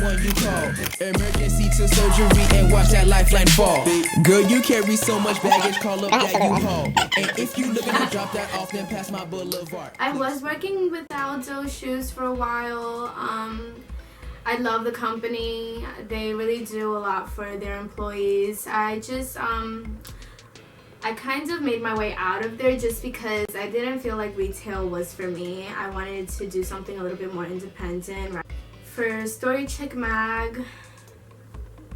one you call. Emergency to surgery and watch that lifeline fall. Girl, you carry so much baggage, call up that U-Haul. And if you looking to drop that off, then pass my boulevard. I was working with Aldo Shoes for a while. I love the company. They really do a lot for their employees. I kind of made my way out of there just because I didn't feel like retail was for me. I wanted to do something a little bit more independent. For Story Chick Mag,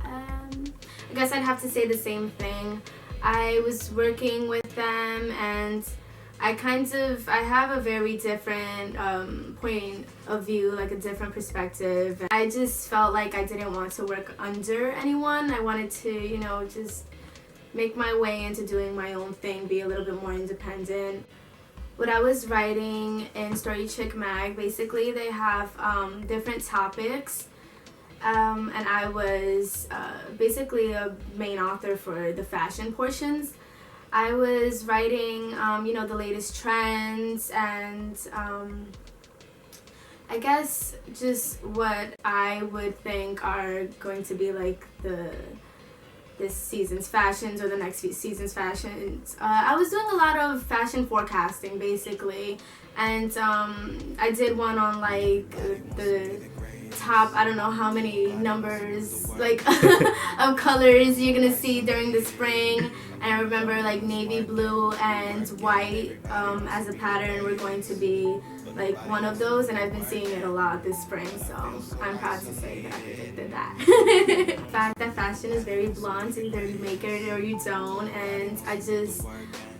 I guess I'd have to say the same thing. I was working with them and I have a very different point of view, like a different perspective. I just felt like I didn't want to work under anyone. I wanted to, just make my way into doing my own thing, be a little bit more independent. What I was writing in Story Chick Mag, basically they have different topics. And I was basically a main author for the fashion portions. I was writing, the latest trends and I guess just what I would think are going to be like this season's fashions or the next season's fashions. I was doing a lot of fashion forecasting basically, and I did one on like the top, I don't know how many numbers like of colors you're gonna see during the spring. And I remember like navy blue and white as a pattern were going to be like one of those, and I've been seeing it a lot this spring, so I'm proud to say that I predicted that. The fact that fashion is very blunt, either you make it or you don't, and I just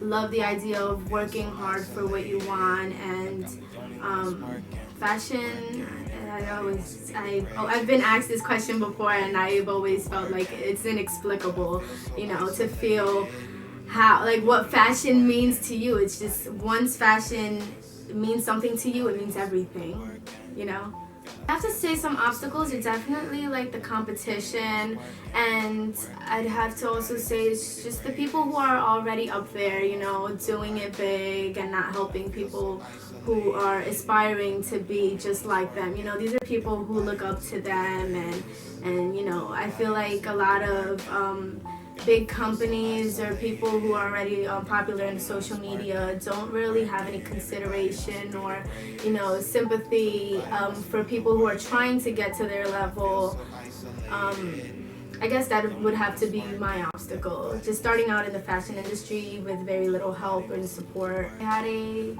love the idea of working hard for what you want. And fashion, I've been asked this question before, and I've always felt like it's inexplicable, to feel how, like, what fashion means to you. It's just once fashion means something to you, it means everything, I have to say some obstacles are definitely like the competition, and I'd have to also say it's just the people who are already up there, doing it big and not helping people who are aspiring to be just like them. These are people who look up to them, and I feel like a lot of big companies or people who are already popular in social media don't really have any consideration or sympathy for people who are trying to get to their level. I guess that would have to be my obstacle, just starting out in the fashion industry with very little help and support. I had a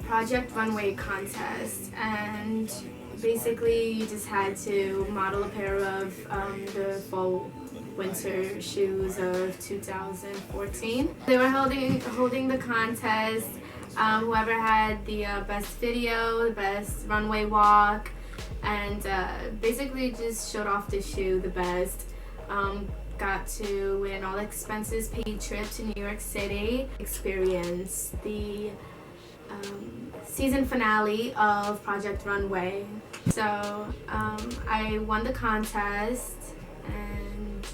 Project Runway contest, and basically you just had to model a pair of the fall winter shoes of 2014. They were holding the contest. Whoever had the best video, the best runway walk, and basically just showed off the shoe the best. Got to win all expenses paid trip to New York City, experience the season finale of Project Runway. So I won the contest and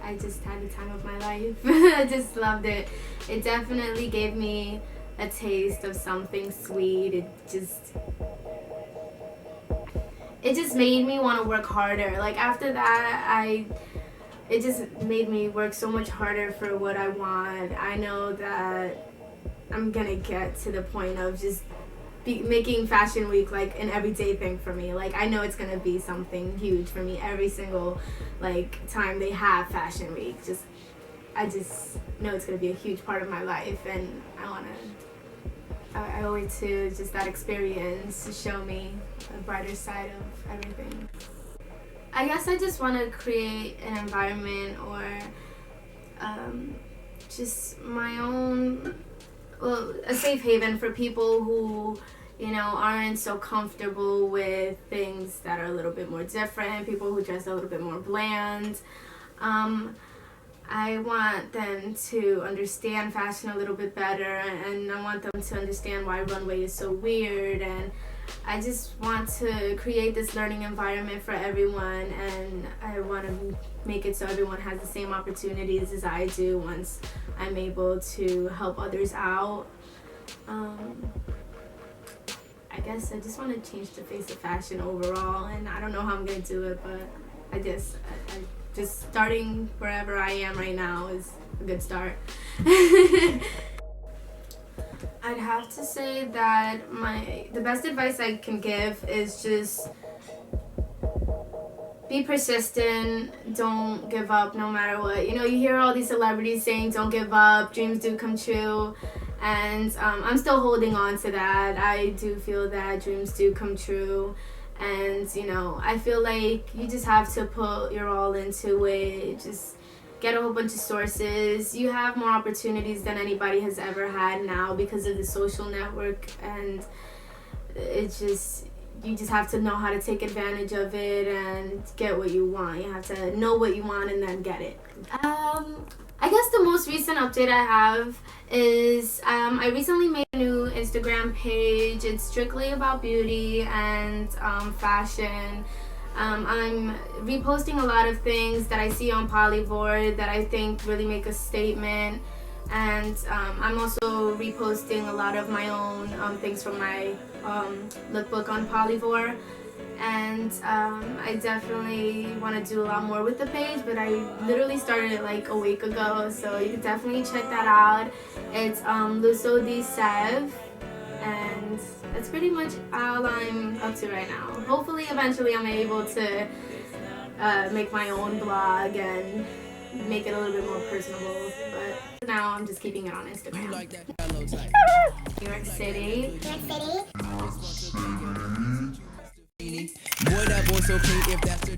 I just had the time of my life. I just loved it. It definitely gave me a taste of something sweet. It just made me want to work harder. Like after that, it just made me work so much harder for what I want. I know that I'm gonna get to the point of just making Fashion Week like an everyday thing for me. Like I know it's gonna be something huge for me every single time they have Fashion Week. I just know it's gonna be a huge part of my life, and I owe it to just that experience to show me a brighter side of everything. I guess I just want to create an environment or just my own, a safe haven for people who, aren't so comfortable with things that are a little bit more different, people who dress a little bit more bland. I want them to understand fashion a little bit better, and I want them to understand why runway is so weird, and I just want to create this learning environment for everyone, and I want to make it so everyone has the same opportunities as I do once I'm able to help others out. I guess I just want to change the face of fashion overall, and I don't know how I'm gonna do it, but I just starting wherever I am right now is a good start. I'd have to say that the best advice I can give is just be persistent, don't give up no matter what. You know, you hear all these celebrities saying don't give up, dreams do come true, and I'm still holding on to that. I do feel that dreams do come true, and you know, I feel like you just have to put your all into it. Just get a whole bunch of sources. You have more opportunities than anybody has ever had now because of the social network, and it's just, you just have to know how to take advantage of it and get what you want. You have to know what you want and then get it. I guess the most recent update I have is I recently made a new Instagram page. It's strictly about beauty and fashion. I'm reposting a lot of things that I see on Polyvore that I think really make a statement, and I'm also reposting a lot of my own things from my lookbook on Polyvore, and I definitely want to do a lot more with the page, but I literally started it like a week ago, so you can definitely check that out. It's Luso Di Sev, and that's pretty much all I'm up to right now. Hopefully eventually I'm able to make my own blog and make it a little bit more personable, but now I'm just keeping it on Instagram. New York City. What up, also clean if that's the